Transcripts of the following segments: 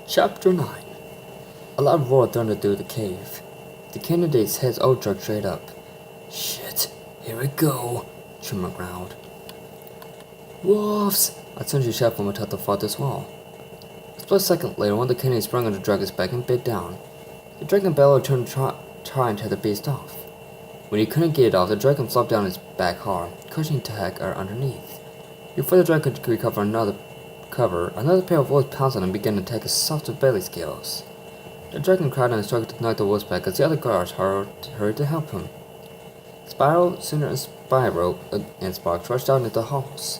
Chapter 9. A loud roar thundered through the cave. The candidate's heads all jerked straight up. Shit, here we go, Trimmer growled. Wolves! A sentry shot from atop the farthest wall. A split second later, one of the candidates sprung on the dragon's back and bit down. The dragon bellowed, turned trying to head the beast off. When he couldn't get it off, the dragon flopped down his back hard, crushing Tag underneath. Before the dragon could recover another pair of wolves pounced on him and began to attack his soft belly scales. The dragon cried and struggled to knock the wolves back as the other guards hurried to help him. Spyro, Cinder, and Spyro and Sparks rushed out into the halls.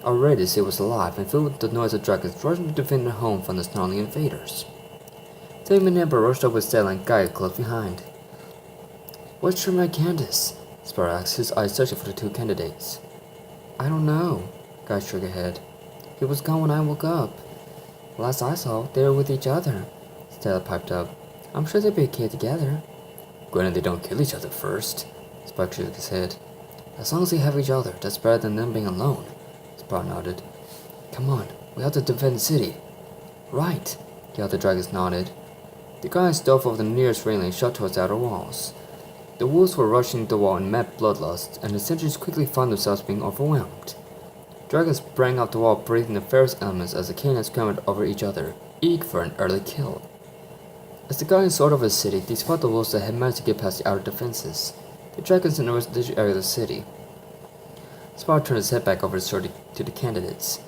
Already the city was alive and filled with the noise of dragons rushing to defend their home from the snarling invaders. Sam and Amber rushed up with Stella and Gaia close behind. What's your my Candace? Spyro asked, his eyes searching for the two candidates. I don't know, Gaia shook her head. He was gone when I woke up. Last I saw, they were with each other. Stella piped up. I'm sure they'll be okay together. Granted they don't kill each other first. Spike shook his head. As long as they have each other, that's better than them being alone. Spike nodded. Come on, we have to defend the city. Right, the other dragons nodded. The guys dove over the nearest railing and shot towards the outer walls. The wolves were rushing the wall in mad bloodlust, and the sentries quickly found themselves being overwhelmed. Dragons sprang off the wall, breathing the ferrous elements as the canines scrambled over each other, eager for an early kill. As the guardians soared over the city, they spotted the wolves that had managed to get past the outer defenses. The dragons in the residential area of the city. Spyro turned his head back over his shoulder to the candidates.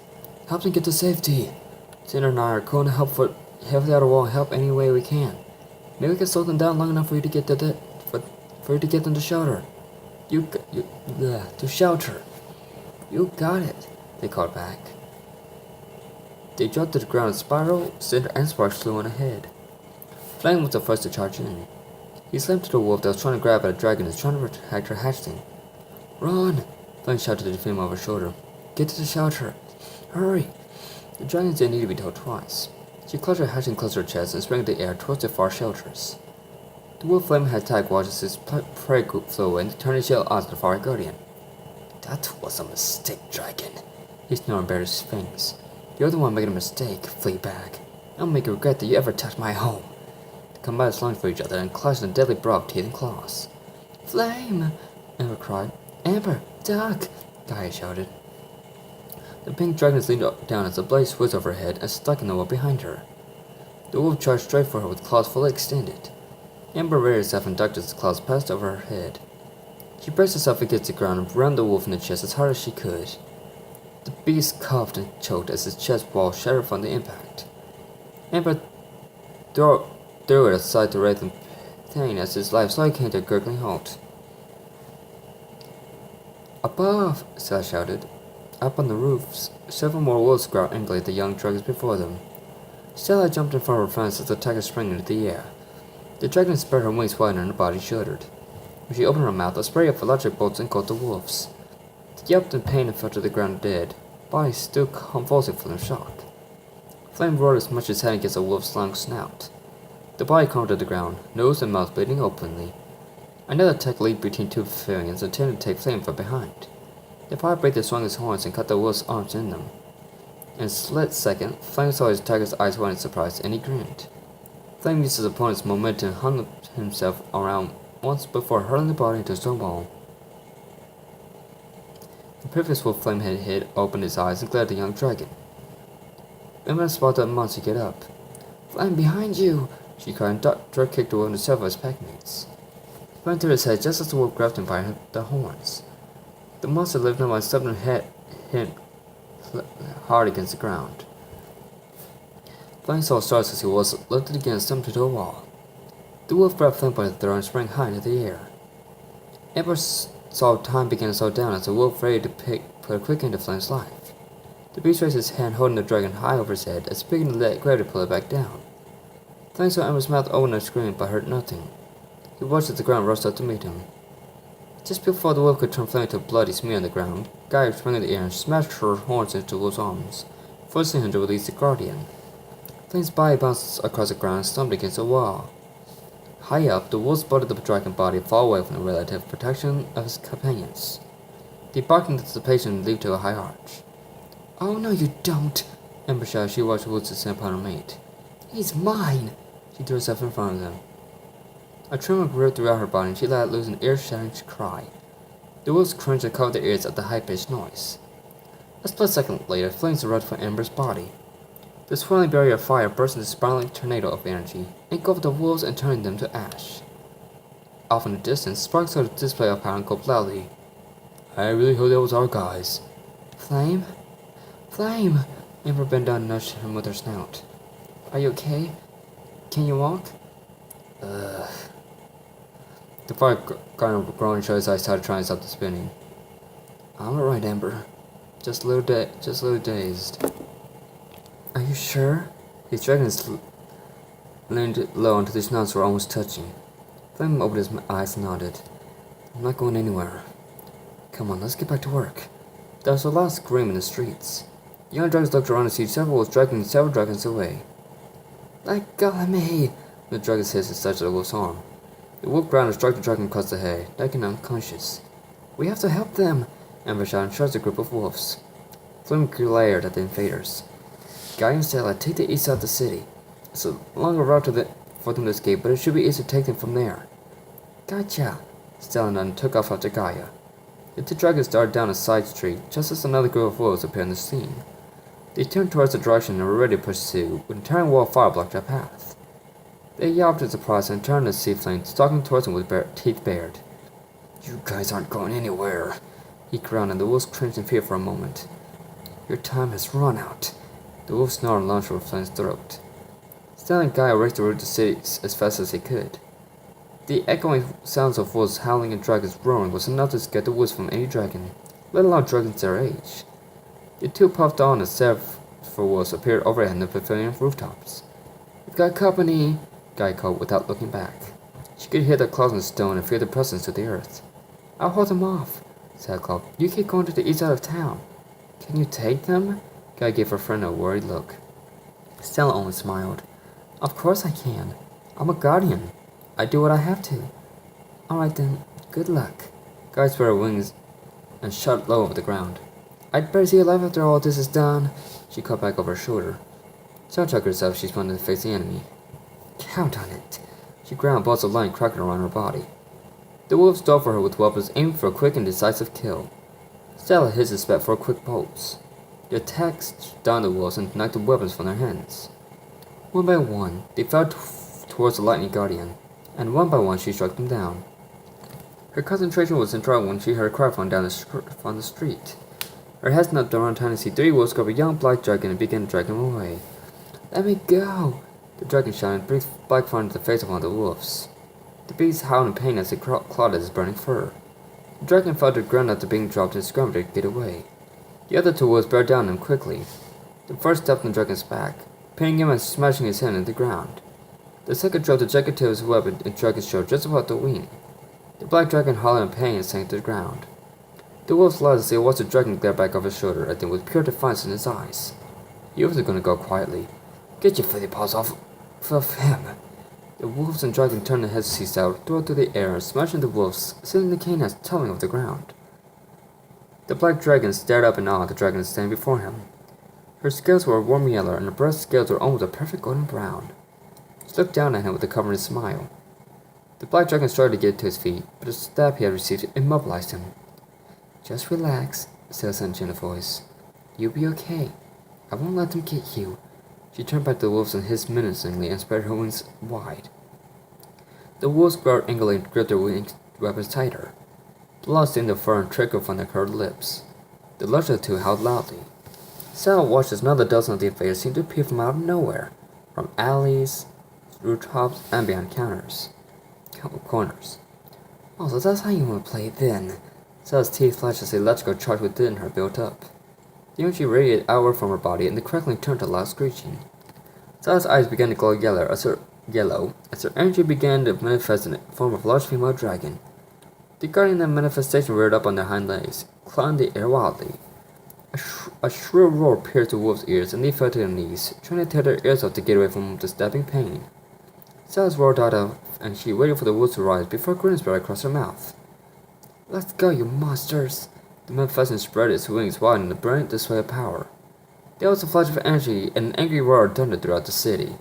Help them get to safety. Cinder and I are going to help the outer wall and help any way we can. Maybe we can slow them down long enough for you to get to for you to get them to shelter. To shelter. You got it, they called back. They dropped to the ground as Spyro, Cinder, and Sparks flew on ahead. Flame was the first to charge in. He slammed to the wolf that was trying to grab at a dragon and was trying to protect her hatchling. Run! Flame shouted to the female over her shoulder. Get to the shelter. Hurry! The dragon didn't need to be told twice. She clutched her hatchling close to her chest and sprang into the air towards the far shelters. The wolf Flame had Tag watched as his prey group flew away and turned his yellow eyes to the far guardian. That was a mistake, dragon. He snorted and bared his fangs. You're the one making a mistake, Fleabag. I'll make you regret that you ever touched my home. The combatants lunged for each other and clashed in a deadly brawl of teeth and claws. Flame! Amber cried. Amber, duck! Gaia shouted. The pink dragon leaned down as the blaze whizzed over her head and stuck in the wall behind her. The wolf charged straight for her with claws fully extended. Amber reared herself and ducked as the claws passed over her head. She braced herself against the ground and rammed the wolf in the chest as hard as she could. The beast coughed and choked as his chest wall shattered from the impact. Amber threw it aside to raise the pain as his life slowly came to a gurgling halt. Above! Stella shouted. Up on the roofs, several more wolves growled angrily at the young dragons before them. Stella jumped in front of her friends as the attacker sprang into the air. The dragon spread her wings wide and her body shuddered. When she opened her mouth, a spray of electric bolts engulfed the wolves. They yelped in pain and fell to the ground dead, bodies still convulsing from their shock. Flame roared as much as head against the wolf's long snout. The body crumbled to the ground, nose and mouth bleeding openly. Another attack leaped between two Furians and attempted to take Flame from behind. The firebreaker swung his horns and cut the wolf's arms in them. In a split second, Flame saw his tiger's eyes wide in surprise, and he grinned. Flame used his opponent's momentum and hung himself around once before hurling the body into a stone wall. The previous wolf Flame had hit opened his eyes and glared at the young dragon. Emma spotted the monster get up. Flame behind you! She cried and drug kicked the wolf into several of his packmates. Flame threw his head just as the wolf grabbed him by the horns. The monster lifted him and stubborn head hit hard against the ground. Flame saw stars as he was lifted again and stumped into a wall. The wolf grabbed Flame by the throat and sprang high into the air. Amber saw time begin to slow down as the wolf ready to put a quick end to Flame's life. The beast raised his hand holding the dragon high over his head as beginning to let gravity pull it back down. Flame saw Amber's mouth open and scream but heard nothing. He watched as the ground rushed up to meet him. Just before the wolf could turn Flame into a bloody smear on the ground, Gaia sprang in the air and smashed her horns into the wolf's arms, forcing him to release the guardian. Flame's body bounced across the ground and slumped against a wall. High up, the wolf spotted the dragon body fall away from the relative protection of his companions. They barked in anticipation and leaped to a high arch. Oh no you don't! Amber shouted as she watched the wolves descend upon her mate. He's mine! She threw herself in front of them. A tremor grew throughout her body and she let loose an ear-shattering cry. The wolves cringed and covered their ears at the high-pitched noise. A split second later, flames erupted from Amber's body. The swirling barrier of fire burst into a spiraling tornado of energy, engulfed the wolves and turning them to ash. Off in the distance, sparks of the display of power and gulped loudly. I really hope that was our guys. Flame? Flame! Amber bent down and nudged him with her snout. Are you okay? Can you walk? Ugh. The fire growing shut his eyes, started trying to stop the spinning. I'm alright, Amber. Just a little dazed. Are you sure? His dragons leaned low until his snouts were almost touching. Flame opened his eyes and nodded. I'm not going anywhere. Come on, let's get back to work. There was a loud scream in the streets. Young dragons looked around to see several wolves dragging several dragons away. Let go of me! The dragon's hissed and touched the wolf's arm. The wolf ground and struck the dragon across the head, knocking him unconscious. We have to help them! Amber shouted and charged a group of wolves. Flame glared at the invaders. Guy and Stella, take the east side of the city. It's a longer route for them to escape, but it should be easy to take them from there. Gotcha! Stella nodded and took off after Gaia. The two dragons darted down a side street, just as another group of wolves appeared on the scene. They turned towards the direction and were ready to push through, when a tearing wall of fire blocked their path. They yelped in surprise and turned to see Flame stalking towards them with teeth bared. You guys aren't going anywhere, he groaned, and the wolves cringed in fear for a moment. Your time has run out. The wolf snarled and lunged over Flame's throat. Stella and Gaia raced toward the city as fast as they could. The echoing sounds of wolves howling and dragons roaring was enough to scare the wolves from any dragon, let alone dragons their age. The two puffed on as several wolves appeared overhead in the pavilion rooftops. We've got company, Gaia called without looking back. She could hear the claws in the stone and feel the presence to the earth. I'll hold them off, Stella called. You keep going to the east side of town. Can you take them? Gaia gave her friend a worried look. Stella only smiled. Of course I can. I'm a guardian. I do what I have to. Alright then, good luck. Gaia spread her wings and shot low over the ground. I'd better see you alive after all this is done. She caught back over her shoulder. Stella checked herself, she spun to face the enemy. Count on it. She ground balls of light cracking around her body. The wolves dove for her with weapons aimed for a quick and decisive kill. Stella hissed and spat for a quick pulse. The attacks stunned the wolves and knocked the weapons from their hands. One by one, they fell towards the lightning guardian, and one by one she struck them down. Her concentration was in trouble when she heard a cry from down the street. Her head snapped around trying to see three wolves grab a young black dragon and began to drag him away. Let me go! The dragon shouted and breathed black fire into the face of one of the wolves. The beast howled in pain as it clawed at his burning fur. The dragon fell to the ground after being dropped and scrambled to get away. The other two wolves bear down on him quickly. The first stepped on the dragon's back, pinning him and smashing his head into the ground. The second drove the jagged tip of his weapon and the dragon's shoulder just above the wing. The black dragon howled in pain and sank to the ground. The wolves laughed as they watched the dragon glare back off his shoulder at them with pure defiance in his eyes. He wasn't going to go quietly. Get your filthy paws off of him! The wolves and dragon turned their heads to see out, threw through the air, smashing the wolves, sending the canines tumbling off the ground. The black dragon stared up in awe at the dragon standing before him. Her scales were a warm yellow, and her breast scales were almost a perfect golden brown. She looked down at him with a covering smile. The black dragon started to get to his feet, but the stab he had received immobilized him. Just relax, said a sentient voice. You'll be okay. I won't let them get you. She turned back to the wolves and hissed menacingly and spread her wings wide. The wolves growled angrily and gripped their weapons tighter. Blood stained the fur and trickled from their curved lips. The larger of the two howled loudly. Sarah watched as another dozen of the invaders seemed to appear from out of nowhere, from alleys, rooftops, and behind corners. Oh, so that's how you want to play then. Sarah's teeth flashed as the electrical charge within her built up. The energy radiated outward from her body, and the crackling turned to loud screeching. Sarah's eyes began to glow yellow as her energy began to manifest in the form of a large female dragon. The guardian of manifestation reared up on their hind legs, clawing the air wildly. A shrill roar pierced the wolves' ears, and they fell to their knees, trying to tear their ears off to get away from the stabbing pain. Sarah's roar died off, and she waited for the wolves to rise before a grin spread across her mouth. Let's go, you monsters! The manifestation spread its wings wide in a brilliant display of power. There was a flash of energy, and an angry roar thundered throughout the city.